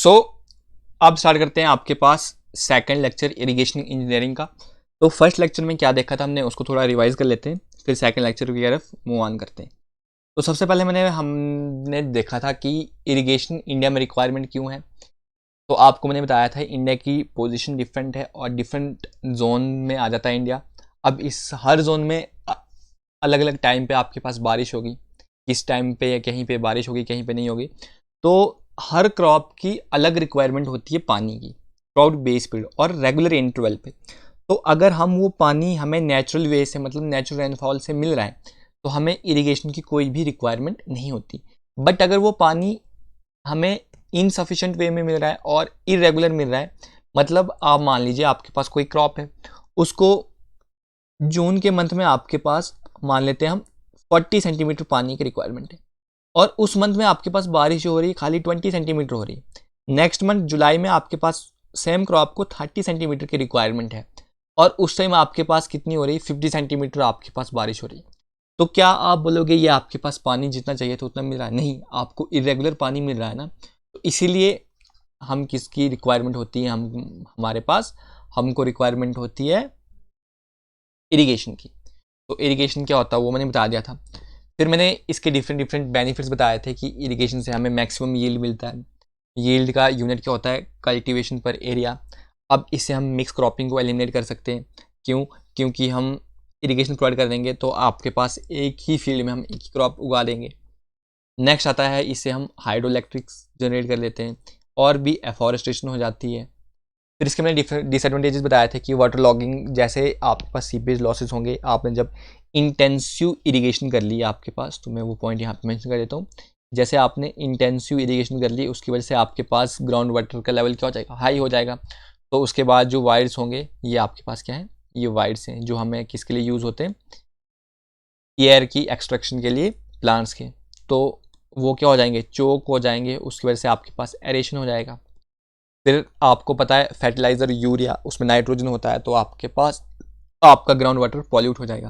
सो अब स्टार्ट करते हैं आपके पास सेकंड लेक्चर इरिगेशन इंजीनियरिंग का। तो फर्स्ट लेक्चर में क्या देखा था हमने, उसको थोड़ा रिवाइज कर लेते हैं, फिर सेकंड लेक्चर की तरफ मूव ऑन करते हैं। तो सबसे पहले हमने देखा था कि इरिगेशन इंडिया में रिक्वायरमेंट क्यों है। तो आपको मैंने बताया था इंडिया की पोजीशन डिफरेंट है और डिफरेंट जोन में आ जाता है इंडिया। अब इस हर जोन में अलग अलग टाइम पे आपके पास बारिश होगी, किस टाइम पे या कहीं पे बारिश होगी कहीं पे नहीं होगी। तो हर क्रॉप की अलग रिक्वायरमेंट होती है पानी की, थ्रू बेस पीरियड और रेगुलर इंटरवल पे। तो अगर हम वो पानी हमें नेचुरल वे से मतलब नेचुरल रेनफॉल से मिल रहा है तो हमें इरिगेशन की कोई भी रिक्वायरमेंट नहीं होती। बट अगर वो पानी हमें इनसफिशेंट वे में मिल रहा है और इरेगुलर मिल रहा है, मतलब आप मान लीजिए आपके पास कोई क्रॉप है, उसको जून के मंथ में आपके पास मान लेते हैं हम 40 सेंटीमीटर पानी की रिक्वायरमेंट है और उस मंथ में आपके पास बारिश हो रही है खाली 20 सेंटीमीटर हो रही है। नेक्स्ट मंथ जुलाई में आपके पास सेम क्रॉप को 30 सेंटीमीटर की रिक्वायरमेंट है और उस टाइम आपके पास कितनी हो रही है, 50 सेंटीमीटर आपके पास बारिश हो रही है। तो क्या आप बोलोगे ये आपके पास पानी जितना चाहिए था उतना मिल रहा है? नहीं, आपको इरेगुलर पानी मिल रहा है ना। तो इसीलिए हम किसकी रिक्वायरमेंट होती है, हमारे पास हमको रिक्वायरमेंट होती है इरिगेशन की। तो इरिगेशन क्या होता है वो मैंने बता दिया था। फिर मैंने इसके डिफरेंट डिफरेंट बेनिफिट्स बताए थे कि इरिगेशन से हमें मैक्सिमम यील्ड मिलता है। यील्ड का यूनिट क्या होता है, कल्टीवेशन पर एरिया। अब इससे हम मिक्स क्रॉपिंग को एलिमिनेट कर सकते हैं। क्यों? क्योंकि हम इरिगेशन प्रोवाइड कर देंगे तो आपके पास एक ही फील्ड में हम एक ही क्रॉप उगा देंगे। नेक्स्ट आता है, इससे हम हाइड्रो इलेक्ट्रिक्स जनरेट कर लेते हैं और भी एफॉरेस्टेशन हो जाती है। फिर इसके मैंने डिसएडवांटेजेस बताए थे कि वाटर लॉगिंग, जैसे आपके पास सीपेज लॉसेस होंगे। आपने जब इंटेंसिव इरिगेशन कर ली आपके पास, तो मैं वो पॉइंट यहाँ पे मेंशन कर देता हूँ। जैसे आपने इंटेंसिव इरिगेशन कर ली, उसकी वजह से आपके पास ग्राउंड वाटर का लेवल क्या हो जाएगा, हाई हो जाएगा। तो उसके बाद जो वायर्स होंगे, ये आपके पास क्या है, ये वायर्स हैं जो हमें किसके लिए यूज़ होते हैं, एयर की एक्सट्रैक्शन के लिए प्लांट्स के। तो वो क्या हो जाएंगे, चोक हो जाएंगे, उसकी वजह से आपके पास एरेशन हो जाएगा। फिर आपको पता है फर्टिलाइज़र यूरिया, उसमें नाइट्रोजन होता है, तो आपके पास आपका ग्राउंड वाटर पॉल्यूट हो जाएगा।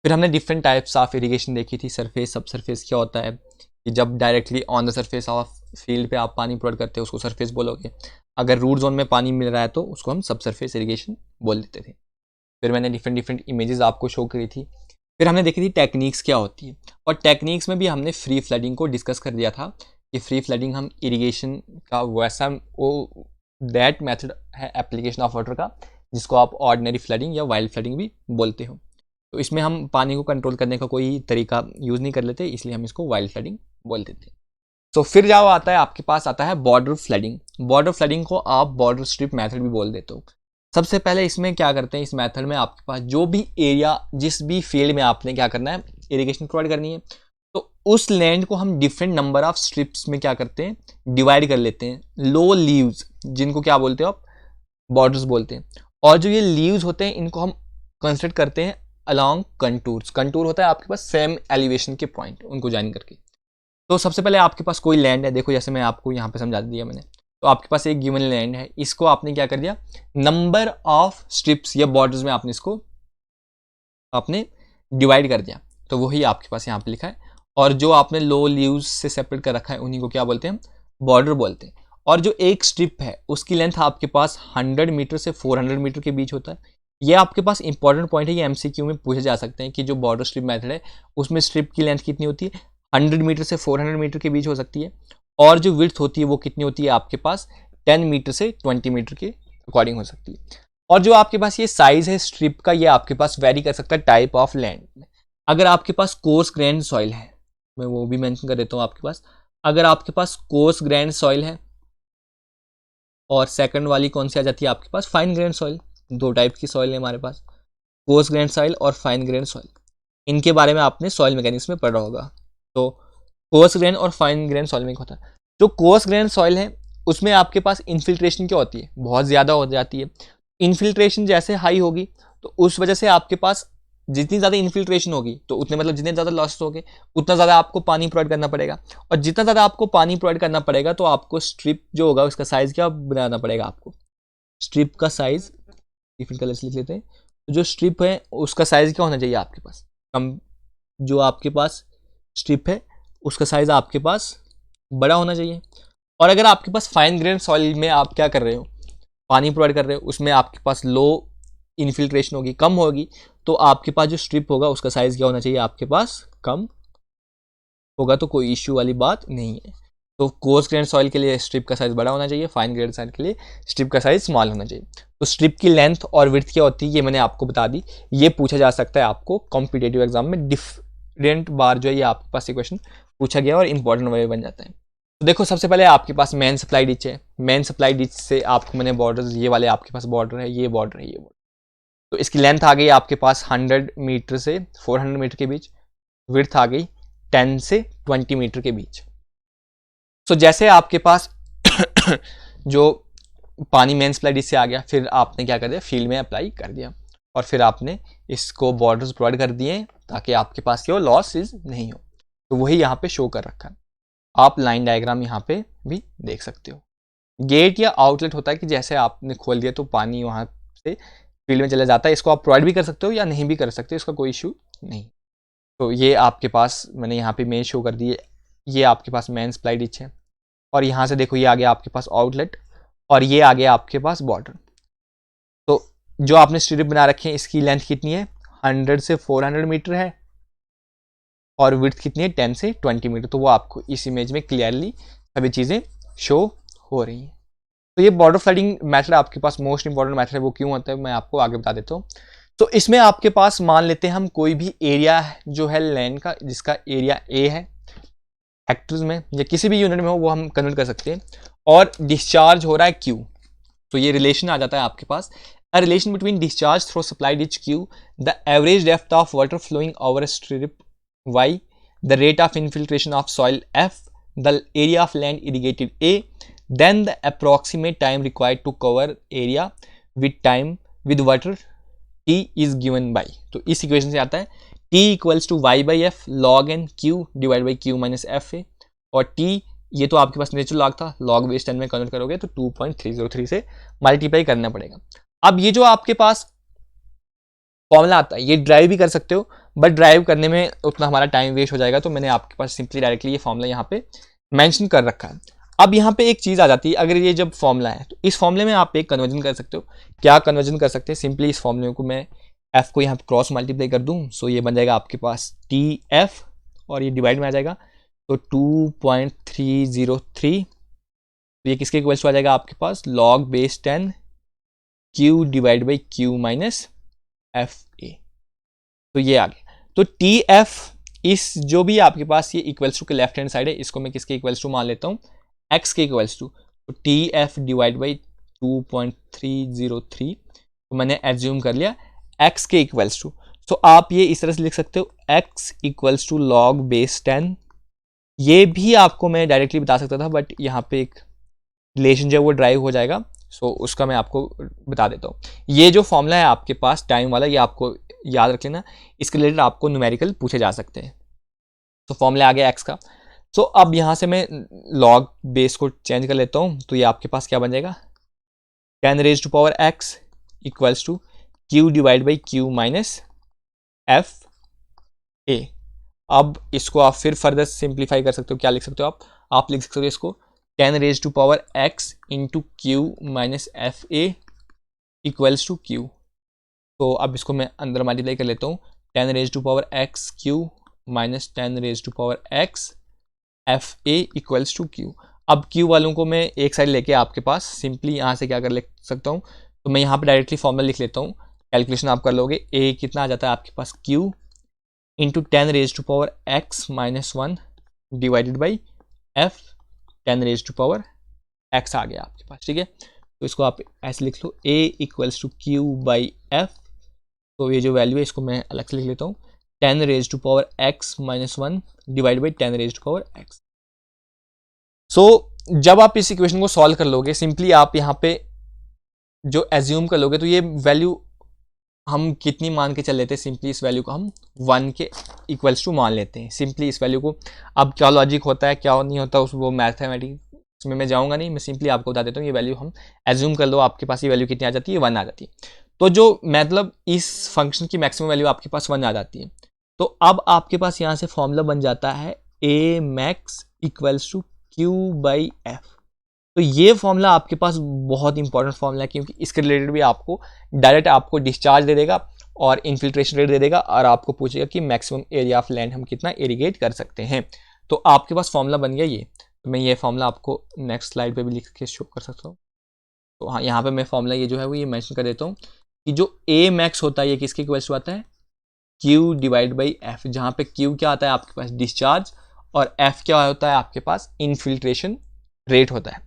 फिर हमने डिफरेंट टाइप्स ऑफ इरिगेशन देखी थी। सरफेस, सब सरफेस क्या होता है कि जब directly on the surface of field पे आप पानी प्रोवाइड करते हो उसको सरफेस बोलोगे। अगर रूट जोन में पानी मिल रहा है तो उसको हम सब सरफेस इरिगेशन बोल देते थे। फिर मैंने डिफरेंट डिफरेंट इमेजेस आपको शो करी थी। फिर हमने देखी थी टेक्निक्स क्या होती है, और टेक्निक्स में भी हमने फ्री फ्लडिंग को डिस्कस कर दिया था कि फ्री फ्लडिंग हम इरिगेशन का वैसा वो दैट मेथड है एप्लीकेशन ऑफ वाटर का जिसको आप ऑर्डिनरी फ्लडिंग या वाइल्ड फ्लडिंग भी बोलते हो। तो इसमें हम पानी को कंट्रोल करने का कोई तरीका यूज़ नहीं कर लेते, इसलिए हम इसको वाइल्ड फ्लडिंग बोल देते हैं। तो फिर जाओ आता है आपके पास आता है बॉर्डर फ्लडिंग। बॉर्डर फ्लडिंग को आप बॉर्डर स्ट्रिप मेथड भी बोल देते हो। सबसे पहले इसमें क्या करते हैं, इस मेथड में आपके पास जो भी एरिया, जिस भी फील्ड में आपने क्या करना है, इरिगेशन प्रोवाइड करनी है, तो उस लैंड को हम डिफरेंट नंबर ऑफ स्ट्रिप्स में क्या करते हैं, डिवाइड कर लेते हैं। लो लीव्स, जिनको क्या बोलते हो आप, बॉर्डर्स बोलते हैं। और जो ये लीव्स होते हैं इनको हम कंसिडर करते हैं अलॉन्ग कंटूर्स। कंटूर होता है आपके पास सेम एलिवेशन के पॉइंट, उनको ज्वाइन करके। तो सबसे पहले आपके पास कोई लैंड है, देखो जैसे मैं आपको यहाँ पे समझा दिया मैंने। तो आपके पास एक गिवन लैंड है, इसको आपने क्या कर दिया, नंबर ऑफ स्ट्रिप्स या बॉर्डर्स में आपने इसको आपने डिवाइड कर दिया। तो वही आपके पास यहाँ पे लिखा है। और जो आपने लो लीव्स से सेपरेट कर रखा है उन्हीं को क्या बोलते हैं, बॉर्डर बोलते हैं। और जो एक स्ट्रिप है उसकी लेंथ आपके पास 100 मीटर से 400 मीटर के बीच होता है। ये आपके पास इंपॉर्टेंट पॉइंट है, ये एमसीक्यू में पूछे जा सकते हैं कि जो बॉर्डर स्ट्रिप मेथड है उसमें स्ट्रिप की लेंथ कितनी होती है, 100 मीटर से 400 मीटर के बीच हो सकती है। और जो विड्थ होती है वो कितनी होती है आपके पास, 10 मीटर से 20 मीटर के अकॉर्डिंग हो सकती है। और जो आपके पास ये साइज है स्ट्रिप का, ये आपके पास वेरी कर सकता है टाइप ऑफ लैंड में। अगर आपके पास कोर्स ग्रैंड सॉइल है, मैं वो भी मेंशन कर देता हूँ आपके पास। अगर आपके पास कोर्स ग्रैंड सॉइल है, और सेकंड वाली कौन सी आ जाती है आपके पास, फाइन ग्रैंड सॉइल। दो टाइप की सॉइल है हमारे पास, कोर्स ग्रैंड सॉइल और फाइन ग्रैंड सॉइल। इनके बारे में आपने सॉइल मैकेनिक्स में पढ़ा होगा। तो कोर्स ग्रैंड और फाइन ग्रैंड सॉइल में क्या होता है, जो कोर्स ग्रैंड सॉइल है उसमें आपके पास इन्फिल्ट्रेशन क्या होती है, बहुत ज़्यादा हो जाती है। इन्फिल्ट्रेशन जैसे हाई होगी तो उस वजह से आपके पास जितनी ज़्यादा इन्फिल्ट्रेशन होगी तो उतने मतलब जितने ज़्यादा लॉसेस होंगे उतना ज़्यादा आपको पानी प्रोवाइड करना पड़ेगा। और जितना ज़्यादा आपको पानी प्रोवाइड करना पड़ेगा तो आपको स्ट्रिप जो होगा उसका साइज़ क्या बनाना पड़ेगा आपको, स्ट्रिप का साइज़ डिफरेंट कलर्स लिख लेते हैं। तो जो स्ट्रिप है उसका साइज़ क्या होना चाहिए आपके पास, कम, जो आपके पास स्ट्रिप है उसका साइज़ आपके पास बड़ा होना चाहिए। और अगर आपके पास फाइन ग्रेन सॉइल में आप क्या कर रहे हो, पानी प्रोवाइड कर रहे हो, उसमें आपके पास लो इन्फिल्ट्रेशन होगी, कम होगी, तो आपके पास जो स्ट्रिप होगा उसका साइज क्या होना चाहिए, आपके पास कम होगा, तो कोई इश्यू वाली बात नहीं है। तो कोर्स ग्रेन सॉइल के लिए स्ट्रिप का साइज बड़ा होना चाहिए, फाइन ग्रेन सॉइल के लिए स्ट्रिप का साइज स्मॉल होना चाहिए। तो स्ट्रिप की लेंथ और विड्थ क्या होती है ये मैंने आपको बता दी। ये पूछा जा सकता है आपको कॉम्पिटेटिव एग्जाम में, डिफरेंट बार जो है ये आपके पास ये क्वेश्चन पूछा गया और इंपॉर्टेंट वे बन जाता है। तो देखो सबसे पहले आपके पास मेन सप्लाई डिच है, मेन सप्लाई डिच से आपको मैंने बॉर्डर, ये वाले आपके पास बॉर्डर है, ये बॉर्डर है, ये बॉर्डर, तो इसकी लेंथ आ गई आपके पास 100 मीटर से 400 मीटर के बीच, विड्थ आ गई 10 से 20 मीटर के बीच। सो जैसे आपके पास जो पानी मेन सप्लाई डिश से आ गया, फिर आपने क्या कर दिया, फील्ड में अप्लाई कर दिया और फिर आपने इसको बॉर्डर्स प्रोवाइड कर दिए ताकि आपके पास ये लॉस नहीं हो। तो वही यहाँ पे शो कर रखा है, आप लाइन डायग्राम यहाँ पे भी देख सकते हो। गेट या आउटलेट होता है कि जैसे आपने खोल दिया तो पानी वहाँ से फील्ड में चला जाता है, इसको आप प्रोवाइड भी कर सकते हो या नहीं भी कर सकते, इसका कोई इशू नहीं। तो ये आपके पास मैंने यहाँ पे मेन शो कर दी है, ये आपके पास मेन सप्लाई डिच है और यहाँ से देखो ये आ गया आपके पास आउटलेट और ये आ गया आपके पास बॉर्डर। तो जो आपने स्ट्रिप बना रखे हैं इसकी लेंथ कितनी है, 100 से 400 मीटर है और विड्थ कितनी है, 10 से 20 मीटर। तो वो आपको इस इमेज में क्लियरली सभी चीज़ें शो हो रही हैं। तो ये बॉर्डर फ्लडिंग मेथड आपके पास मोस्ट इंपॉर्टेंट मेथड है, वो क्यों होता है मैं आपको आगे बता देता हूँ। तो इसमें आपके पास मान लेते हैं हम कोई भी एरिया जो है लैंड का, जिसका एरिया ए है हेक्टर्स में या किसी भी यूनिट में हो, वो हम कन्वर्ट कर सकते हैं, और डिस्चार्ज हो रहा है क्यू। तो ये रिलेशन आ जाता है आपके पास, a relation between discharge through supply ditch Q, the average depth of water flowing over strip Y, the rate of infiltration of soil F, the area of land irrigated A, then the approximate time required to cover area with water t is given by। तो इस equation से आता है t equals to y by F log n q divide by q minus F A, और t ये तो आपके पास नेचुरल लॉग था, log बेस 10 में कन्वर्ट करोगे तो 2.303 से मल्टीप्लाई करना पड़ेगा। अब ये जो आपके पास फॉर्मूला आता है ये ड्राइव भी कर सकते हो, बट ड्राइव करने में उतना हमारा टाइम वेस्ट हो जाएगा, तो मैंने आपके पास सिंपली डायरेक्टली ये फॉर्मूला यहाँ पे मेंशन कर रखा है। अब यहाँ पे एक चीज़ आ जाती है, अगर ये जब फॉर्मूला है तो इस फॉर्मूले में आप एक कन्वर्जन कर सकते हो। क्या कन्वर्जन कर सकते हैं, सिंपली इस फॉर्मूले को मैं एफ को यहाँ पे क्रॉस मल्टीप्लाई कर दूँ, सो ये बन जाएगा आपके पास टी एफ और ये डिवाइड में आ जाएगा तो 2.303, तो ये किसके इक्वल्स आ जाएगा आपके पास log base 10 Q divide by Q minus F A. तो ये आ गया। तो टी एफ इस जो भी आपके पास ये इक्वल्स टू के लेफ्ट हैंड साइड है, इसको मैं किसके इक्वल्स टू मान लेता हूँ, x के इक्वल्स टू, तो टी एफ डिवाइड बाई 2.303, तो मैंने एज्यूम कर लिया x के इक्वल्स टू। तो आप ये इस तरह से लिख सकते हो x equals to log base 10, ये भी आपको मैं डायरेक्टली बता सकता था बट यहाँ पे एक रिलेशन जो है वो ड्राइव हो जाएगा, सो उसका मैं आपको बता देता हूँ। ये जो फॉर्मूला है आपके पास टाइम वाला, ये आपको याद रख लेना, इसके रिलेटेड आपको न्यूमेरिकल पूछे जा सकते हैं। तो फॉर्मूला आ गया x का। सो अब यहाँ से मैं लॉग बेस को चेंज कर लेता हूँ, तो ये आपके पास क्या बन जाएगा 10 raise to power x equals to q divide by q minus F A. अब इसको आप फिर फर्दर सिंप्लीफाई कर सकते हो, क्या लिख सकते हो आप लिख सकते हो इसको 10 raise to power x into q minus F a equals to q. तो अब इसको मैं अंदर मल्टीप्लाई कर लेता हूँ 10 raise to power x q minus 10 raise to power x f a equals to q. अब क्यू वालों को मैं एक साइड लेके आपके पास सिंपली यहाँ से क्या कर ले सकता हूँ, तो मैं यहाँ पे डायरेक्टली फॉर्मूला लिख लेता हूँ, कैलकुलेशन आप कर लोगे। ए कितना आ जाता है आपके पास Q into 10 raise to power x minus 1 divided by F 10 raise to power x आ गया आपके पास, ठीक है। तो इसको आप ऐसे लिख लो a equals to Q by F, तो ये जो वैल्यू है इसको मैं अलग से लिख लेता हूँ 10 raise to power x minus 1 divide by 10 raise to power x। So जब आप इस इक्वेशन को सॉल्व कर लोगे, सिंपली आप यहाँ पे जो एज्यूम कर लोगे, तो ये वैल्यू हम कितनी मान के चल लेते हैं, सिंपली इस वैल्यू को हम 1 के इक्वल्स टू मान लेते हैं, सिंपली इस वैल्यू को। अब क्या लॉजिक होता है क्या नहीं होता उस वो मैथमेटिक्स में मैं जाऊँगा नहीं, मैं सिंपली आपको बता देता हूँ। ये वैल्यू हम एज्यूम कर लो, आपके पास ये वैल्यू कितनी आ जाती है 1 आ जाती है। तो जो मतलब इस फंक्शन की मैक्सिमम वैल्यू आपके पास 1 आ जाती है, तो अब आपके पास यहाँ से फॉर्मूला बन जाता है A max equals to Q by F. तो ये फॉर्मूला आपके पास बहुत इंपॉर्टेंट फॉर्मूला है, क्योंकि इसके रिलेटेड भी आपको डायरेक्ट आपको डिस्चार्ज दे देगा और इन्फिल्ट्रेशन रेट दे देगा, और आपको पूछेगा कि मैक्सिमम एरिया ऑफ लैंड हम कितना इरिगेट कर सकते हैं। तो आपके पास फॉर्मूला बन गया ये। तो मैं ये फॉर्मूला आपको नेक्स्ट स्लाइड पे भी लिख के शो कर सकता हूँ। तो हाँ, यहाँ पे मैं फॉर्मूला ये जो है वो ये मेंशन कर देता हूँ कि जो ए मैक्स होता है ये किसके इक्वल टू आता है, Q डिवाइड बाई एफ, जहाँ पे Q क्या आता है आपके पास डिस्चार्ज और F क्या होता है आपके पास इन्फिल्ट्रेशन रेट होता है।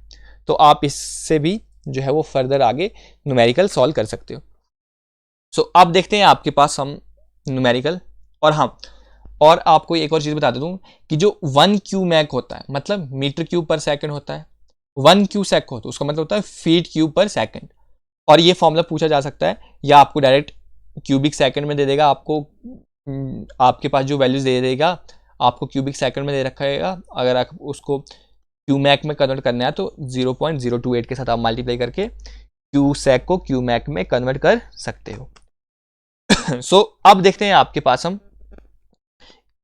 तो आप इससे भी जो है वो फर्दर आगे न्यूमेरिकल सॉल्व कर सकते हो। सो अब देखते हैं आपके पास हम न्यूमेरिकल। और हाँ, और आपको एक और चीज़ बता देता हूँ कि जो 1 क्यू मैक होता है मतलब मीटर क्यूब पर सेकंड होता है, 1 क्यू सेक हो तो उसका मतलब होता है फीट क्यूब पर सेकंड। और ये फॉर्मूला पूछा जा सकता है या आपको डायरेक्ट क्यूबिक सेकंड में दे देगा, आपको आपके पास जो वैल्यूज दे देगा आपको क्यूबिक सेकंड में दे रखा है। अगर आप उसको क्यू मैक में कन्वर्ट करना है तो 0.028 के साथ आप मल्टीप्लाई करके क्यू सेक को क्यू मैक में कन्वर्ट कर सकते हो। सो अब देखते हैं आपके पास हम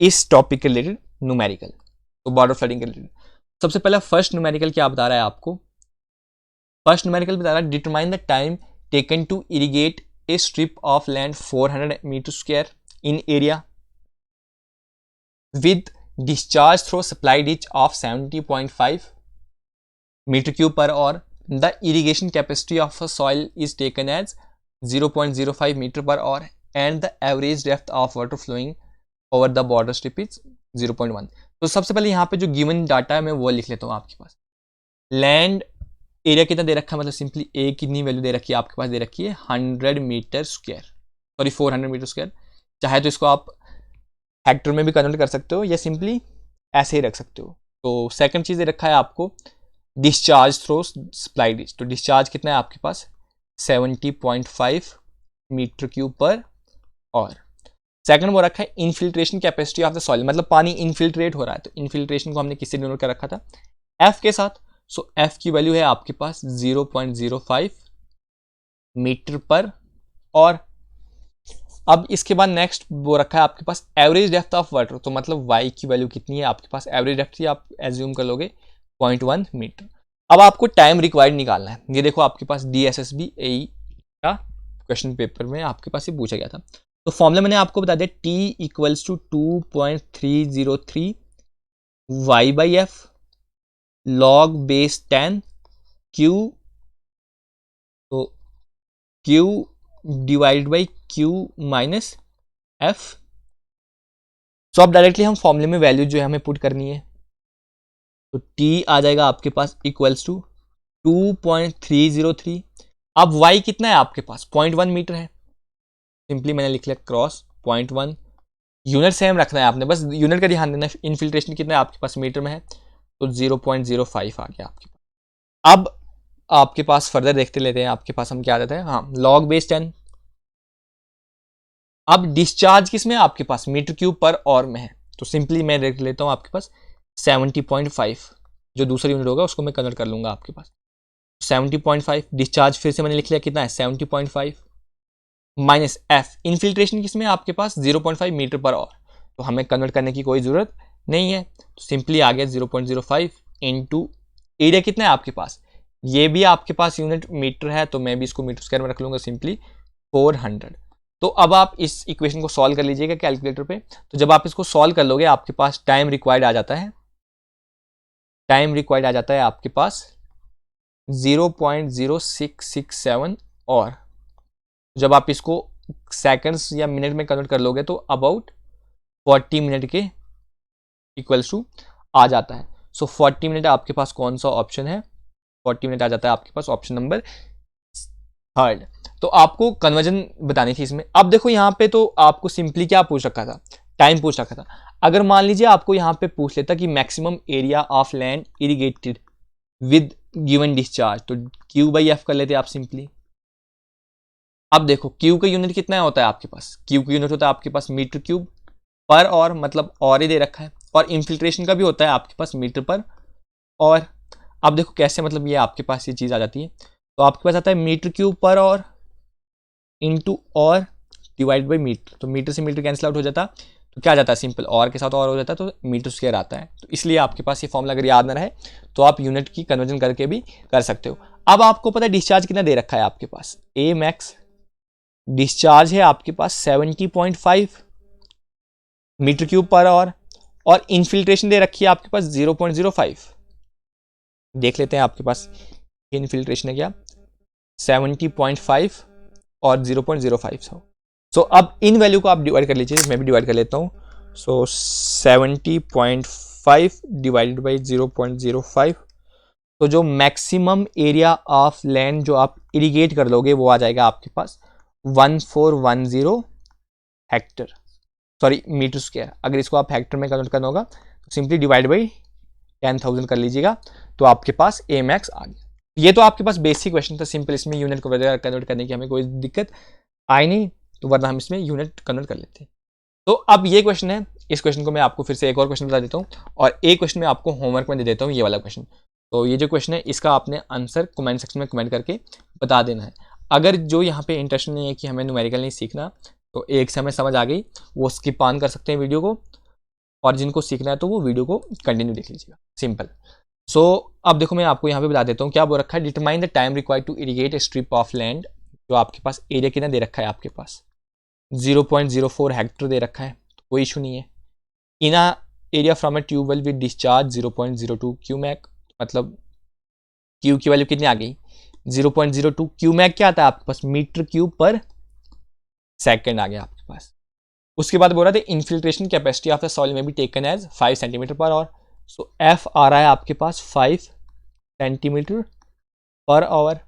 इस टॉपिक के रिलेटेड न्यूमेरिकल, तो बॉर्डर फ्लडिंग के रिलेटेड सबसे पहला फर्स्ट न्यूमेरिकल क्या बता रहा है आपको। फर्स्ट न्यूमेरिकल बता रहा है determine the time taken to irrigate a strip of land 400 metre square in area with discharge through supply ditch of 70.5 metre cube per और the irrigation capacity of soil is taken as 0.05 metre per और and the average depth of water flowing over the border strip is 0.1। तो सबसे पहले यहाँ पे जो given data है मैं वो लिख लेता हूँ। आपके पास लैंड एरिया कितना दे रखा है, मतलब सिंपली ए कितनी वैल्यू दे रखी है आपके पास, दे रखी है 100 metre square, sorry 400 metre square. चाहे तो इसको आप हेक्टर में भी कन्वर्ट कर सकते हो या सिंपली ऐसे ही रख सकते हो। तो सेकंड चीज़ दे रखा है आपको डिस्चार्ज थ्रू सप्लाई डिच, तो डिस्चार्ज कितना है आपके पास 70.5 मीटर क्यूब पर और सेकंड वो रखा है infiltration capacity of the soil, मतलब पानी इनफिल्ट्रेट हो रहा है। तो इनफिल्ट्रेशन को हमने किससे डिनोट कर रखा था, एफ के साथ। सो एफ की वैल्यू है आपके पास 0.05 मीटर पर और अब इसके बाद नेक्स्ट वो रखा है आपके पास एवरेज डेप्थ ऑफ वाटर, तो मतलब वाई की वैल्यू कितनी है आपके पास, एवरेज डेप्थ ही आप एज्यूम कर लोगे 0.1 मीटर। अब आपको टाइम रिक्वायर्ड निकालना है। ये देखो आपके पास DSSB AE का क्वेश्चन पेपर में आपके पास ये पूछा गया था। तो फॉर्मूला मैंने आपको बता दिया T equals to 2.303 y by F log base 10 Q, तो Q divide by Q minus F. So अब डायरेक्टली हम फॉर्मूले में वैल्यू जो है हमें पुट करनी है। तो T आ जाएगा आपके पास इक्वल्स टू 2.303। अब y कितना है आपके पास 0.1 मीटर है, सिंपली मैंने लिख लिया क्रॉस 0.1। यूनिट सेम रखना है आपने, बस यूनिट का ध्यान देना। इनफिल्ट्रेशन कितना है आपके पास मीटर में है, तो 0.05 आ गया आपके पास। अब आपके पास फर्दर देखते लेते हैं आपके पास हम क्या आ जाता है, हाँ लॉग बेस 10। अब डिस्चार्ज किस में आपके पास मीटर क्यूब पर और में है, तो सिंपली मैं देख लेता हूँ आपके पास 70.5, जो दूसरा यूनिट होगा उसको मैं कन्वर्ट कर लूंगा आपके पास 70.5। डिस्चार्ज फिर से मैंने लिख लिया कितना है 70.5 माइनस एफ, इनफिल्ट्रेशन किसमें आपके पास 0.5 मीटर पर और, तो हमें कन्वर्ट करने की कोई ज़रूरत नहीं है। तो सिंपली आ गया 0.05 इंटू एरिया कितना है आपके पास, ये भी आपके पास यूनिट मीटर है तो मैं भी इसको मीटर स्क्वायर में रख लूँगा सिंपली 400। तो अब आप इस इक्वेशन को सॉल्व कर लीजिएगा कैलकुलेटर पे। तो जब आप इसको सॉल्व कर लोगे आपके पास टाइम रिक्वायर्ड आ जाता है, टाइम रिक्वायर्ड आ जाता है आपके पास 0.0667 और जब आप इसको सेकंड्स या मिनट में कन्वर्ट कर लोगे तो अबाउट 40 मिनट के इक्वल्स टू आ जाता है। सो 40 मिनट आपके पास कौन सा ऑप्शन है, 40 मिनट आ जाता है आपके पास ऑप्शन नंबर थर्ड। तो आपको कन्वर्जन बतानी थी इसमें। अब देखो यहाँ पे तो आपको सिंपली क्या पूछ रखा था, टाइम पूछ रखा था। अगर मान लीजिए आपको यहाँ पे पूछ लेता कि maximum area of land irrigated with given discharge, तो Q बाई एफ कर लेते आप सिंपली। अब देखो Q का यूनिट कितना होता है आपके पास, Q का यूनिट होता है आपके पास मीटर क्यूब पर और, मतलब और ही दे रखा है, और इन्फिल्ट्रेशन का भी होता है आपके पास मीटर पर और। अब देखो कैसे, मतलब ये आपके पास ये चीज़ आ जाती है, तो आपके पास आता है मीटर क्यूब पर और इंटू और डिवाइड बाई मीटर, तो मीटर से मीटर कैंसिल आउट हो जाता, तो क्या आ जाता है, सिंपल और के साथ और हो जाता है तो मीटर स्क्वायर आता है। तो इसलिए आपके पास ये फॉर्मूला अगर याद ना रहे तो आप यूनिट की कन्वर्जन करके भी कर सकते हो। अब आपको पता है डिस्चार्ज कितना दे रखा है आपके पास, ए मैक्स डिस्चार्ज है आपके पास 70.5 मीटर क्यूब पर आवर, और इनफिल्ट्रेशन दे रखी है आपके पास 0.05। देख लेते हैं आपके पास इनफिल्ट्रेशन है क्या, 70.5 और 0.05। सो अब इन वैल्यू को आप डिवाइड कर लीजिए, मैं भी डिवाइड कर लेता हूँ। सो 70.5 डिवाइडेड बाई 0.05, तो जो मैक्सिमम एरिया ऑफ लैंड जो आप इरिगेट कर लोगे वो आ जाएगा आपके पास 1410 हेक्टर, सॉरी मीटर स्क्वायर। अगर इसको आप हेक्टर में कन्वर्ट करना होगा तो सिंपली डिवाइड बाई 10,000 कर लीजिएगा, तो आपके पास ए मैक्स आ गया। ये तो आपके पास बेसिक क्वेश्चन था सिंपल, इसमें यूनिट को कन्वर्ट करने की हमें कोई दिक्कत आई नहीं, तो वरना हम इसमें यूनिट कन्वर्ट कर लेते हैं। तो अब ये क्वेश्चन है, इस क्वेश्चन को मैं आपको फिर से एक और क्वेश्चन बता देता हूँ, और एक क्वेश्चन मैं आपको होमवर्क में दे देता हूँ, ये वाला क्वेश्चन। तो ये जो क्वेश्चन है इसका आपने आंसर कमेंट सेक्शन में कमेंट करके बता देना है। अगर जो यहाँ पे इंटरेस्ट नहीं है कि हमें न्यूमेरिकल नहीं सीखना, तो एक से हमें समझ आ गई, वो स्किप ऑन कर सकते हैं वीडियो को, और जिनको सीखना है तो वो वीडियो को कंटिन्यू देख लीजिएगा, सिंपल। सो अब देखो मैं आपको यहाँ पे बता देता हूँ क्या बोल रखा है, determine the time required to irrigate a strip of land. जो आपके पास एरिया कितना दे रखा है, आपके पास 0.04 हेक्टर दे रखा है, तो कोई इशू नहीं है। In a area from a tubewell with discharge 0.02 cumec, मतलब क्यू की वैल्यू कितनी आ गई 0.02। क्यूमैक क्या आता है आपके पास, मीटर क्यूब पर सेकेंड आ गया आपके पास। उसके बाद बोल रहा था infiltration capacity of the soil में भी taken as 5 centimetre per hour. So F आ रहा है आपके पास 5 centimetre per hour,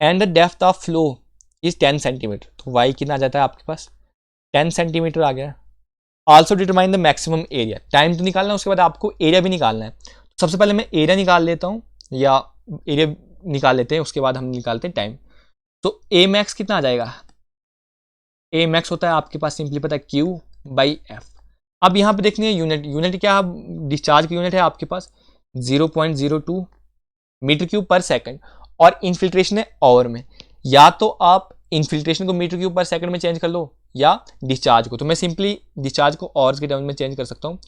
and the depth of flow is 10 centimetre. तो वाई कितना आ जाता है आपके पास 10 सेंटीमीटर आ गया। Also determine the maximum area, time तो निकालना है, उसके बाद आपको एरिया भी निकालना है। सबसे पहले मैं एरिया निकाल लेता हूँ, या एरिया निकाल लेते हैं, उसके बाद हम निकालते हैं टाइम। तो ए मैक्स कितना आ जाएगा, ए मैक्स होता है आपके पास सिंपली पता है क्यू बाई एफ। अब यहाँ पे देखनी है यूनिट, यूनिट क्या डिस्चार्ज की यूनिट है आपके पास 0.02 मीटर क्यूब पर सेकंड, और इनफिल्ट्रेशन है आवर में। या तो आप इनफिल्ट्रेशन को मीटर क्यूब पर सेकंड में चेंज कर लो, या डिस्चार्ज को, तो मैं सिंपली डिस्चार्ज को आवर्स के टर्म में चेंज कर सकता हूँ।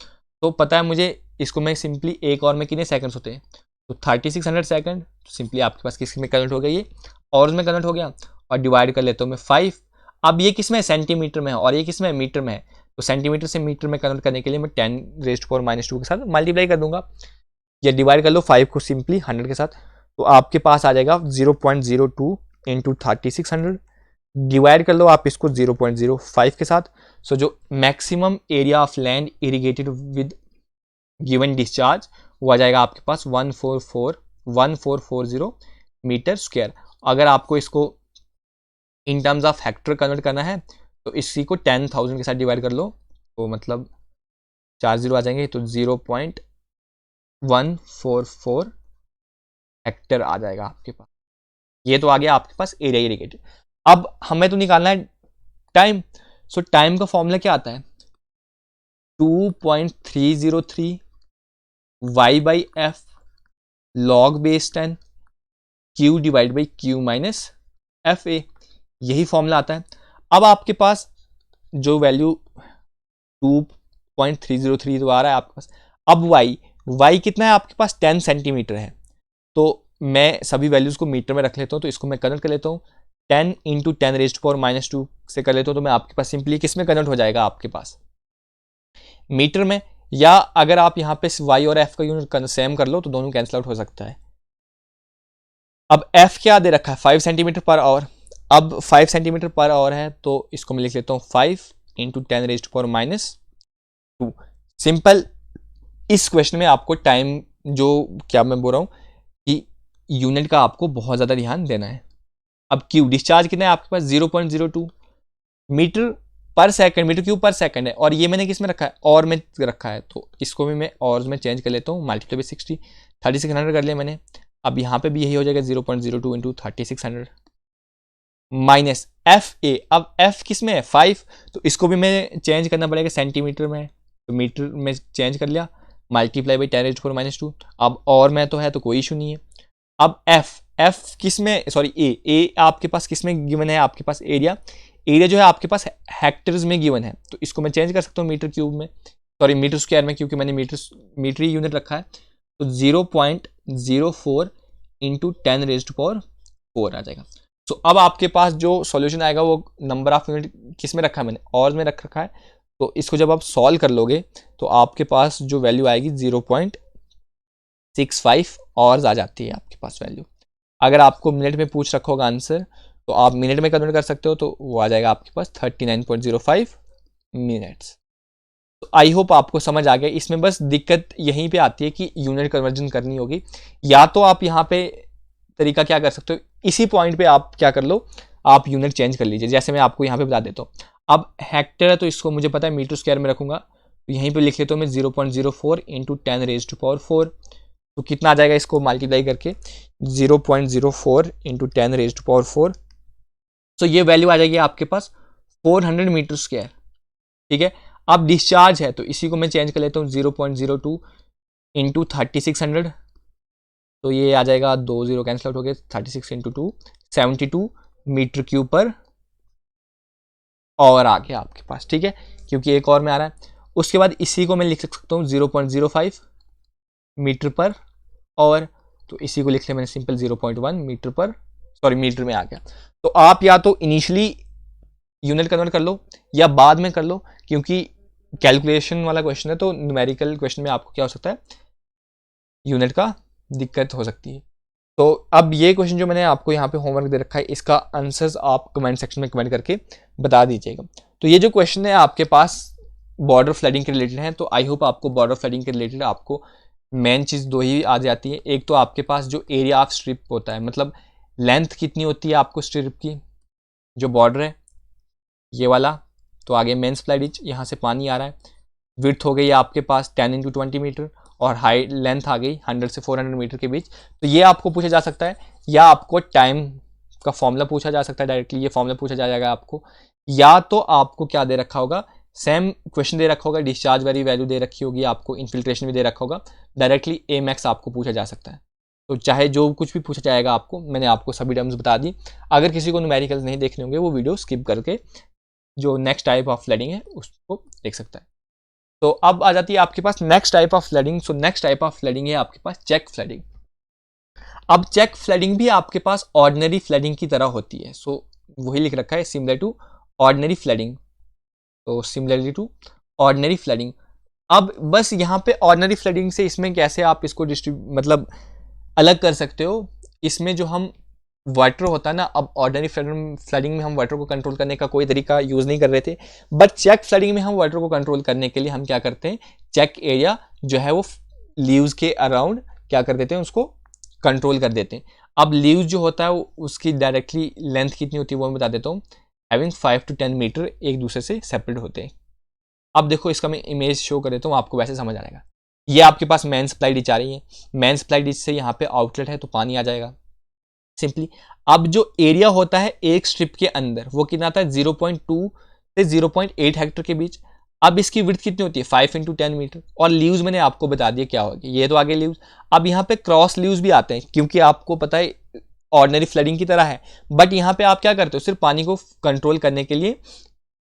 तो पता है मुझे, इसको मैं सिंपली एक और में कितने सेकंड्स होते हैं, तो 3600 सेकंड, तो सिंपली आपके पास किस में कन्वर्ट हो गया, ये आवर्स में कन्वर्ट हो गया, और डिवाइड कर लेता हूँ मैं 5। अब ये किस में सेंटीमीटर में है और ये किस में मीटर में है, तो सेंटीमीटर से मीटर में कन्वर्ट करने के लिए मैं 10⁻⁻² के साथ मल्टीप्लाई कर दूंगा, या डिवाइड कर लो 5 को सिंपली 100 के साथ, तो आपके पास आ जाएगा 0.02 इंटू 3600, डिवाइड कर लो आप इसको 0.05 के साथ। सो जो maximum area of land irrigated with given discharge वो आ जाएगा आपके पास 1440 मीटर स्क्वायर। अगर आपको इसको in terms of vector convert करना है तो इसी को 10,000 के साथ डिवाइड कर लो, तो मतलब 4 0 आ जाएंगे, तो 0.144 हेक्टर आ जाएगा आपके पास। ये तो आ गया आपके पास एरिया इरिगेटेड। अब हमें तो निकालना है टाइम। सो टाइम का फॉर्मूला क्या आता है, 2.303 y by F log base 10 Q divide by Q minus F A, यही फॉर्मूला आता है। अब आपके पास जो वैल्यू 2.303 तो आ रहा है आपके पास, अब y कितना है आपके पास 10 सेंटीमीटर है, तो मैं सभी वैल्यूज को मीटर में रख लेता हूँ, तो इसको मैं कन्वर्ट कर लेता हूँ 10 इंटू 10⁻⁻² से कर लेता हूँ, तो मैं आपके पास सिंपली किस में कन्वर्ट हो जाएगा आपके पास मीटर में, या अगर आप यहाँ पे y और f का यूनिट सेम कर लो तो दोनों कैंसिल आउट हो सकता है। अब f क्या दे रखा है 5 सेंटीमीटर पर आवर, अब 5 सेंटीमीटर पर आवर है तो इसको मैं लिख लेता हूँ 5 इंटू 10⁻⁻²। सिंपल, इस क्वेश्चन में आपको टाइम जो क्या मैं बोल रहा हूँ कि यूनिट का आपको बहुत ज़्यादा ध्यान देना है। अब क्यू डिस्चार्ज कितना है आपके पास 0.02 मीटर पर सेकंड, मीटर क्यूब पर सेकंड है, और ये मैंने किस में रखा है और में रखा है, तो इसको भी मैं और में चेंज कर लेता हूँ, मल्टीप्लाई बाई 60, 3600 कर लिया मैंने। अब यहाँ पे भी यही हो जाएगा 0.02 इंटू 3600 माइनस एफ ए। अब एफ किस में है 5, तो इसको भी मैं चेंज करना पड़ेगा सेंटीमीटर में, तो मीटर में चेंज कर लिया, मल्टीप्लाई बाई 10⁻⁻²। अब और में तो है तो कोई इशू नहीं है। अब एफ किस में, सॉरी ए आपके पास किस में गिवन है आपके पास एरिया, एरिया जो है आपके पास हेक्टर्स में गिवन है, तो इसको मैं चेंज कर सकता हूँ मीटर क्यूब में, सॉरी मीटर स्क्वायर में, क्योंकि मैंने मीटर यूनिट रखा है। तो 0.04 इंटू 10⁻⁴ आ जाएगा। तो अब आपके पास जो सॉल्यूशन आएगा वो नंबर ऑफ यूनिट किस में रखा है मैंने, और में रख रखा है। तो इसको जब आप सॉल्व कर लोगे तो आपके पास जो वैल्यू आएगी 0.65 और आ जाती है आपके पास वैल्यू। अगर आपको मिनट में पूछ रखा होगा आंसर तो आप मिनट में कन्वर्ट कर सकते हो, तो वो आ जाएगा आपके पास 39.05 मिनट्स। तो आई होप आपको समझ आ गया। इसमें बस दिक्कत यहीं पे आती है कि यूनिट कन्वर्जन करनी होगी, या तो आप यहाँ पे तरीका क्या कर सकते हो, इसी पॉइंट पे आप क्या कर लो, आप यूनिट चेंज कर लीजिए। जैसे मैं आपको यहाँ पे बता देता हूँ, अब हेक्टर है तो इसको मुझे पता है मीटर स्क्वायर में रखूंगा, तो यहीं पे लिख लेता हूँ मैं 0.04 इंटू 10⁻⁴। तो कितना आ जाएगा, इसको मल्टीप्लाई करके 0.04 इंटू 10⁻⁴। तो ये वैल्यू आ जाएगी आपके पास 400 मीटर स्क्वायर। ठीक है, अब डिस्चार्ज है तो इसी को मैं चेंज कर लेता हूँ 0.02 इंटू 3600। तो ये आ जाएगा 2 0 कैंसिल आउट हो गए, 36 इंटू 2 72 मीटर क्यूब पर और आ गया आपके पास। ठीक है, क्योंकि एक और में आ रहा है। उसके बाद इसी को मैं लिख सकता हूँ 0.05 मीटर पर और, तो इसी को लिख लिया मैंने सिंपल 0.1 मीटर पर, सॉरी मीटर में आ गया। तो आप या तो इनिशियली यूनिट कन्वर्ट कर लो या बाद में कर लो, क्योंकि कैलकुलेशन वाला क्वेश्चन है तो न्यूमेरिकल क्वेश्चन में आपको क्या हो सकता है, यूनिट का दिक्कत हो सकती है। तो अब ये क्वेश्चन जो मैंने आपको यहाँ पे होमवर्क दे रखा है, इसका आंसर्स आप कमेंट सेक्शन में कमेंट करके बता दीजिएगा। तो ये जो क्वेश्चन है आपके पास बॉर्डर फ्लडिंग के रिलेटेड है, तो आई होप आपको बॉर्डर फ्लडिंग के रिलेटेड आपको मेन चीज़ दो ही आ जाती है। एक तो आपके पास जो एरिया ऑफ स्ट्रिप होता है, मतलब लेंथ कितनी होती है आपको स्ट्रिप की, जो बॉर्डर है ये वाला, तो आगे मेन स्प्लाई डिच, यहाँ से पानी आ रहा है, विड्थ हो गई आपके पास 10 इंटू 20 मीटर और हाई लेंथ आ गई 100 से 400 मीटर के बीच। तो ये आपको पूछा जा सकता है, या आपको टाइम का फॉर्मूला पूछा जा सकता है डायरेक्टली, ये फॉर्मूला पूछा जाएगा आपको, या तो आपको क्या दे रखा होगा, सेम क्वेश्चन दे रखा होगा, डिस्चार्ज वाली वैल्यू दे रखी होगी आपको, इन्फिल्ट्रेशन भी दे रखा होगा, डायरेक्टली ए मैक्स आपको पूछा जा सकता है। तो चाहे जो कुछ भी पूछा जाएगा आपको, मैंने आपको सभी टर्म्स बता दी। अगर किसी को न्यूमेरिकल्स नहीं देखने होंगे वो वीडियो स्किप करके जो नेक्स्ट टाइप ऑफ फ्लडिंग है उसको देख सकता है। तो अब आ जाती है आपके पास next type of flooding. So next type of flooding है आपके पास चेक फ्लडिंग। अब चेक फ्लडिंग भी आपके पास ऑर्डिनरी फ्लडिंग की तरह होती है। सो वही लिख रखा है सिमिलर टू ऑर्डिनरी फ्लडिंग, तो सिमिलरली टू ऑर्डिनरी फ्लडिंग। अब बस यहाँ पे ऑर्डिनरी फ्लडिंग से इसमें कैसे आप इसको मतलब अलग कर सकते हो, इसमें जो हम वाटर होता है ना, अब ऑर्डिनरी फ्लडिंग में हम वाटर को कंट्रोल करने का कोई तरीका यूज़ नहीं कर रहे थे, बट चेक फ्लडिंग में हम वाटर को कंट्रोल करने के लिए हम क्या करते हैं, चेक एरिया जो है वो लीव्स के अराउंड क्या कर देते हैं, उसको कंट्रोल कर देते हैं। अब लीव्स जो होता है उसकी डायरेक्टली लेंथ कितनी होती है वो मैं बता देता हूँ, हैविंग 5 to 10 मीटर एक दूसरे से सेपरेट होते हैं। अब देखो इसका मैं इमेज शो कर देता हूँ, आपको वैसे समझ आ जाएगा। ये आपके पास मेन सप्लाई डिच आ रही है, मेन सप्लाई डिच से यहाँ पे आउटलेट है तो पानी आ जाएगा सिंपली। अब जो एरिया होता है एक स्ट्रिप के अंदर वो कितना आता है, 0.2 से 0.8 हेक्टर के बीच। अब इसकी विड्थ कितनी होती है, 5 इंटू 10 मीटर। और लीव्स मैंने आपको बता दिया क्या होगी, ये तो आगे लीव्स। अब यहाँ पे क्रॉस लीव्स भी आते हैं, क्योंकि आपको पता है ऑर्डिनरी फ्लडिंग की तरह है, बट यहाँ पे आप क्या करते हो, सिर्फ पानी को कंट्रोल करने के लिए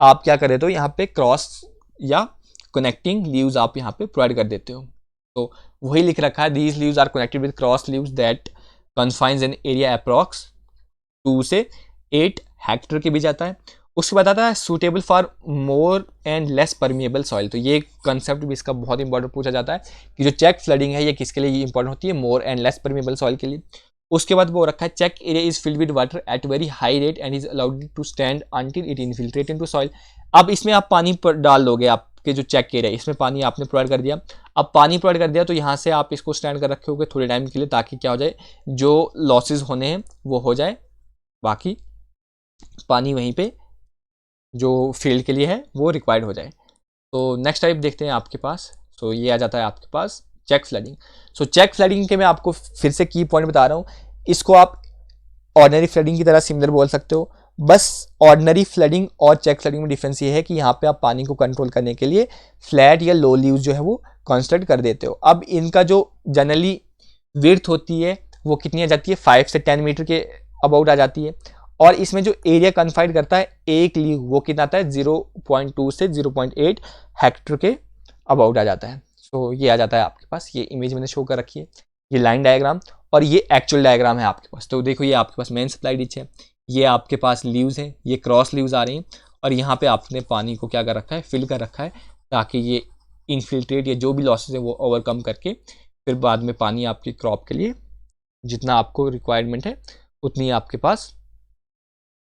आप क्या कर देते हो, यहाँ पे क्रॉस या कनेक्टिंग लीव्स आप यहाँ पे प्रोवाइड कर देते हो। तो वही लिख रखा है, these leaves are connected with cross leaves that confines an area approx 2 से 8 हेक्टर के बीच आता है। उसके बाद आता है suitable for more and less permeable soil. तो ये कंसेप्ट भी इसका बहुत इंपॉर्टेंट पूछा जाता है कि जो चेक फ्लडिंग है ये किसके लिए इंपॉर्टेंट होती है, more and less permeable soil के लिए। उसके बाद वो रखा है check area is filled with water at very high rate and is allowed to stand until it infiltrate into soil. अब इसमें आप पानी डाल दोगे, आपके जो चेक एरिया इसमें पानी आपने प्रोवाइड कर दिया। अब पानी प्रोवाइड कर दिया तो यहाँ से आप इसको स्टैंड कर रखे होगे थोड़े टाइम के लिए, ताकि क्या हो जाए, जो लॉसेज होने हैं वो हो जाए, बाकी पानी वहीं पे जो फील्ड के लिए है वो रिक्वायर्ड हो जाए। तो नेक्स्ट टाइप देखते हैं आपके पास। सो ये आ जाता है आपके पास check flooding. So check flooding के मैं आपको फिर से की पॉइंट बता रहा हूँ, इसको आप ऑर्डिनरी फ्लडिंग की तरह सिमिलर बोल सकते हो। बस ऑर्डिनरी फ्लडिंग और चेक फ्लडिंग में डिफरेंस ये है कि यहाँ पे आप पानी को कंट्रोल करने के लिए फ्लैट या लो लीव्स जो है वो कंस्ट्रक्ट कर देते हो। अब इनका जो जनरली विड्थ होती है वो कितनी आ जाती है, 5 से 10 मीटर के अबाउट आ जाती है। और इसमें जो एरिया कन्फाइड करता है एक लीव वो कितना आता है 0.2 से 0.8 हेक्टर के अबाउट आ जाता है। सो ये आ जाता है आपके पास, ये इमेज मैंने शो कर रखी है, ये लाइन डायग्राम और ये एक्चुअल डायग्राम है आपके पास। तो देखो ये आपके पास मेन सप्लाई डिच है, ये आपके पास लीव्स हैं, ये क्रॉस लीव्स आ रही हैं और यहाँ पे आपने पानी को क्या कर रखा है, फिल कर रखा है ताकि ये इनफिल्ट्रेट या जो भी लॉसेज है वो ओवरकम करके फिर बाद में पानी आपकी क्रॉप के लिए जितना आपको रिक्वायरमेंट है उतनी आपके पास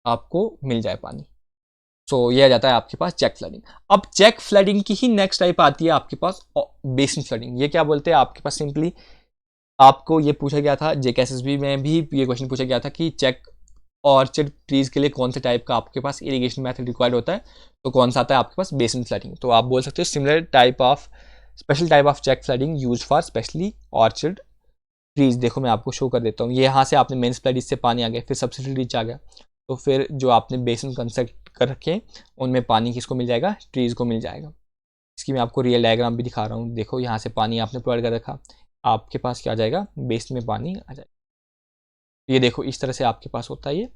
आपको मिल जाए पानी। सो ये आ जाता है आपके पास चेक फ्लडिंग। अब चेक फ्लडिंग की ही नेक्स्ट टाइप आती है आपके पास बेसिन फ्लडिंग। ये क्या बोलते हैं आपके पास, सिंपली आपको ये पूछा गया था जेकेएसएसबी में भी ये क्वेश्चन पूछा गया था कि चेक ऑर्चर्ड ट्रीज के लिए कौन से टाइप का आपके पास इरिगेशन मेथड रिक्वायर्ड होता है, तो कौन सा आता है आपके पास बेसिन फ्लडिंग। तो आप बोल सकते हो similar type of special type of check flooding use for specially orchard trees. देखो मैं आपको शो कर देता हूँ, ये यहाँ से आपने मेन सप्लाई से पानी आ गया, फिर सब्सिडी रीच आ गया, तो फिर जो आपने बेसिन कंस्ट्रक्ट कर रखे उनमें पानी किसको मिल जाएगा, ट्रीज को मिल जाएगा। इसकी मैं आपको रियल डायग्राम भी दिखा रहा हूँ। देखो यहाँ से पानी आपने प्रोवाइड कर रखा, आपके पास क्या आ जाएगा, बेसिन में पानी आ जाएगा। ये देखो इस तरह से आपके पास होता है ये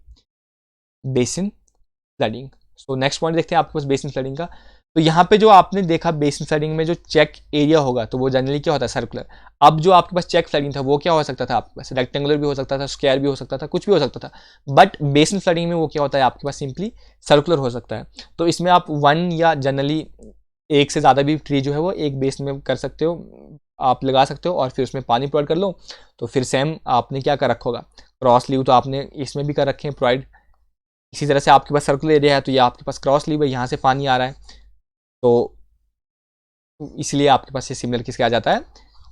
basin flooding. So next point देखते हैं आपके पास बेसिन फ्लडिंग का। तो यहाँ पे जो आपने देखा बेसिन फ्लडिंग में जो चेक एरिया होगा तो वो जनरली क्या होता है, सर्कुलर। अब जो आपके पास चेक फ्लडिंग था वो क्या हो सकता था, आपके पास रेक्टेंगुलर भी हो सकता था, स्क्वायर भी हो सकता था, कुछ भी हो सकता था। बट बेसिन फ्लडिंग में वो क्या होता है आपके पास, सिंपली सर्कुलर हो सकता है। तो इसमें आप वन या जनरली एक से ज़्यादा भी ट्री जो है वो एक बेस में कर सकते हो, आप लगा सकते हो और फिर उसमें पानी प्रोवाइड कर लो। तो फिर सेम आपने क्या कर रखा होगा, क्रॉस लीव तो आपने इसमें भी कर रखे हैं प्रोवाइड। इसी तरह से आपके पास सर्कुलर एरिया है तो ये आपके पास क्रॉस लीव है, यहाँ से पानी आ रहा है, तो इसलिए आपके पास ये सिमिलर किसके आ जाता है,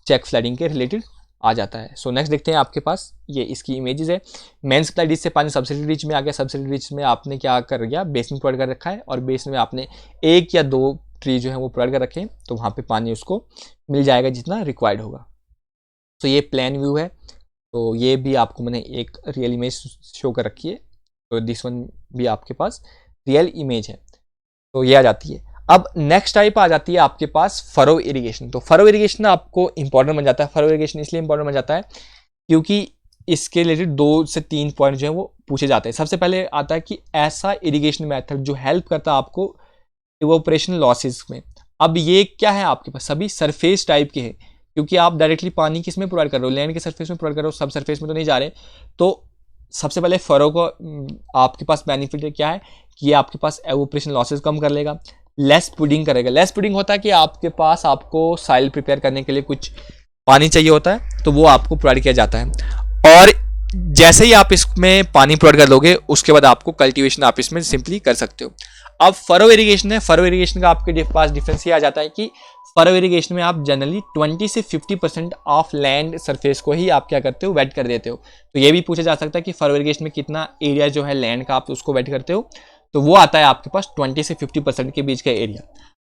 चेक फ्लडिंग के रिलेटेड आ जाता है। सो नेक्स्ट देखते हैं आपके पास ये इसकी इमेजेस है। मेन सप्लाई डिच से पानी सब्सिडी रिच में आ गया, सब्सिडी रिच में आपने क्या कर गया, बेसिन प्रोवाइड कर रखा है और बेसिन में आपने एक या दो ट्री जो है वो प्रोवाइड कर रखे हैं, तो वहाँ पे पानी उसको मिल जाएगा जितना रिक्वायर्ड होगा। तो ये प्लान व्यू है, तो ये भी आपको मैंने एक रियल इमेज शो कर रखी है, तो दिस वन भी आपके पास रियल इमेज है, तो ये आ जाती है। अब नेक्स्ट टाइप आ जाती है आपके पास फरो इरिगेशन। तो फरो इरिगेशन आपको इंपॉर्टेंट बन जाता है। फरो इरिगेशन इसलिए इंपॉर्टेंट बन जाता है क्योंकि इसके रिलेटेड 2 से 3 पॉइंट जो है वो पूछे जाते हैं। सबसे पहले आता है कि ऐसा इरिगेशन मेथड जो हेल्प करता है आपको इवोपरेशन लॉसेस में। अब ये क्या है आपके पास, सभी सरफेस टाइप के हैं क्योंकि आप डायरेक्टली पानी किस में प्रोवाइड कर रहे हो, लैंड के सरफेस में प्रोवाइड कर रहे हो, सब सरफेस में तो नहीं जा रहे। तो सबसे पहले फरो को आपके पास बेनिफिट क्या है कि ये आपके पास एवोपरेशन लॉसेस कम कर लेगा, लेस पुडिंग करेगा। लेस पुडिंग होता है कि आपके पास आपको सॉइल प्रिपेयर करने के लिए कुछ पानी चाहिए होता है तो वो आपको प्रोवाइड किया जाता है, और जैसे ही आप इसमें पानी प्रोवाइड कर दोगे उसके बाद आपको कल्टीवेशन आप इसमें सिंपली कर सकते हो। अब फरो इरिगेशन है, फरो इरिगेशन का आपके पास डिफरेंस ये आ जाता है कि फरो इरिगेशन में आप जनरली 20 से 50% ऑफ लैंड सरफेस को ही आप क्या करते हो, वेट कर देते हो। तो ये भी पूछा जा सकता है कि फरो इरिगेशन में कितना एरिया जो है लैंड का आप उसको वेट करते हो, तो वो आता है आपके पास 20 से 50% के बीच का एरिया।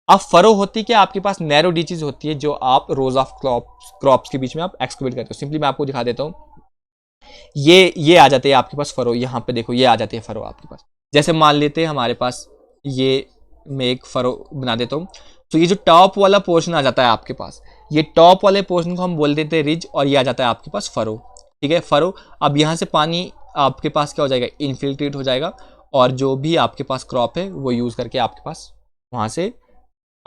अब फरो होती है कि आपके पास नैरो डिचेज होती है जो आप रोज ऑफ क्रॉप्स के बीच में आप एक्सकवेट करते हो। सिंपली मैं आपको दिखा देता हूँ, ये आ जाते हैं आपके पास फरो। यहाँ पे देखो ये आ जाती है फरो आपके पास। जैसे मान लेते हैं हमारे पास ये, मैं एक फरो बना देता हूँ, तो ये जो टॉप वाला पोर्शन आ जाता है आपके पास, ये टॉप वाले पोर्शन को हम बोल देते हैं रिज, और ये आ जाता है आपके पास फरो। ठीक है, फरो। अब यहाँ से पानी आपके पास क्या हो जाएगा, इनफिल्ट्रेट हो जाएगा, और जो भी आपके पास क्रॉप है वो यूज करके आपके पास वहाँ से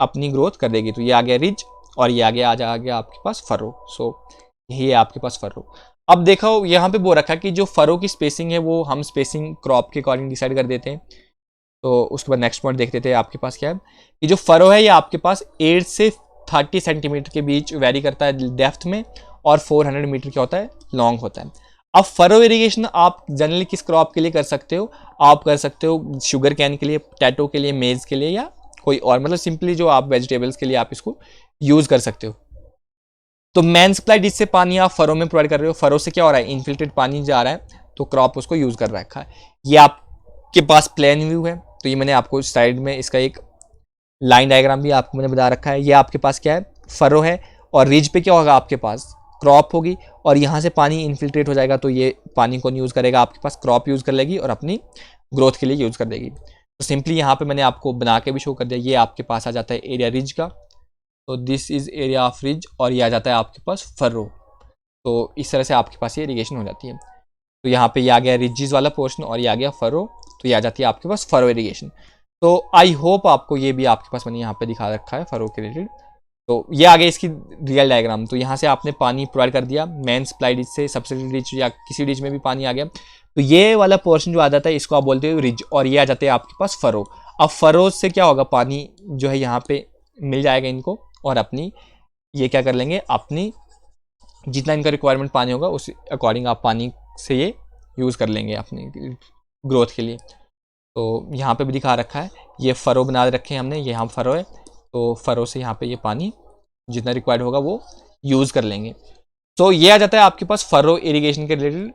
अपनी ग्रोथ कर देगी। तो ये आ गया रिज और ये आगे आ गया आपके पास फरो। सो यही है आपके पास फरो। अब देखो यहाँ पे वो रखा कि जो फरो की स्पेसिंग है वो हम स्पेसिंग क्रॉप के अकॉर्डिंग डिसाइड कर देते हैं। तो उसके बाद नेक्स्ट पॉइंट देखते थे आपके पास क्या है कि जो फरो है ये आपके पास 8 से 30 सेंटीमीटर के बीच वेरी करता है डेप्थ में, और 400 मीटर क्या होता है, लॉन्ग होता है। अब फरो इरिगेशन आप जनरली किस क्रॉप के लिए कर सकते हो, आप कर सकते हो शुगर कैन के लिए, पोटैटो के लिए, मेज के लिए, या कोई और, मतलब सिंपली जो आप वेजिटेबल्स के लिए आप इसको यूज कर सकते हो। तो मेन सप्लाई जिससे पानी आप फरो में प्रोवाइड कर रहे हो, फरो से क्या हो रहा है, इनफिल्ट्रेट पानी जा रहा है, तो क्रॉप उसको यूज कर रखा है। ये आपके पास प्लेन व्यू है, तो ये मैंने आपको साइड में इसका एक लाइन डायग्राम भी आपको मैंने बता रखा है। ये आपके पास क्या है, फरो है, और रिज पे क्या होगा, आपके पास क्रॉप होगी, और यहाँ से पानी इनफिल्ट्रेट हो जाएगा, तो ये पानी को यूज करेगा, आपके पास क्रॉप यूज कर लेगी और अपनी ग्रोथ के लिए यूज कर देगी। तो सिंपली यहाँ पे मैंने आपको बना के भी शो कर दिया। ये आपके पास आ जाता है एरिया रिज का, तो this is area of ridge, और ये आ जाता है आपके पास फरो। तो इस तरह से आपके पास ये इरिगेशन हो जाती है। तो यहाँ पे ये आ गया रिजीज वाला पोर्शन और ये आ गया फरो, तो ये आ जाती है आपके पास फरो इरिगेशन। तो आई होप आपको ये भी आपके पास मैंने यहाँ पे दिखा रखा है फरो के रिलेटेड। तो ये आ गया इसकी रियल डायग्राम। तो यहाँ से आपने पानी प्रोवाइड कर दिया मेन सप्लाई डिच से सबसिडी डिच या किसी डिच में भी पानी आ गया, तो ये वाला पोर्शन जो आ जाता है इसको आप बोलते हो रिज, और ये आ जाते हैं आपके पास फरो। अब फरो से क्या होगा, पानी जो है यहाँ पे मिल जाएगा इनको, और अपनी ये क्या कर लेंगे, अपनी जितना इनका रिक्वायरमेंट पानी होगा उस अकॉर्डिंग आप पानी से ये यूज़ कर लेंगे अपनी ग्रोथ के लिए। तो यहाँ पे भी दिखा रखा है, ये फरो बना रखे हैं हमने, ये यहाँ फरो है, तो फरो से यहाँ पे ये पानी जितना रिक्वायर्ड होगा वो यूज़ कर लेंगे। तो ये आ जाता है आपके पास फरो इरिगेशन के रिलेटेड।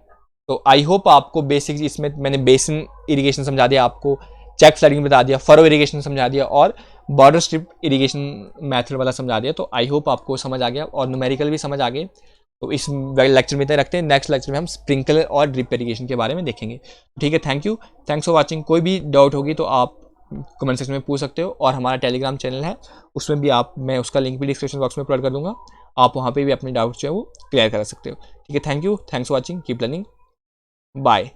तो आई होप आपको बेसिक इसमें मैंने बेसिन इरिगेशन समझा दिया, आपको चेक फ्लडिंग बता दिया, फरो इरिगेशन समझा दिया और बॉर्डर स्ट्रिप इरिगेशन मेथड वाला समझा दिया। तो आई होप आपको समझ आ गया और न्यूमेरिकल भी समझ आ गए। तो इस लेक्चर में इतना रखते हैं, नेक्स्ट लेक्चर में हम स्प्रिंकलर और ड्रिप इरिगेशन के बारे में देखेंगे। ठीक है, thank you, thanks for watching. कोई भी डाउट होगी तो आप कमेंट सेक्शन में पूछ सकते हो, और हमारा टेलीग्राम चैनल है उसमें भी मैं उसका लिंक भी डिस्क्रिप्शन बॉक्स में प्रोवाइड कर दूंगा, आप वहाँ पे भी अपने डाउट्स जो है वो क्लियर कर सकते हो। ठीक है, thank you, thanks for watching, keep learning, bye.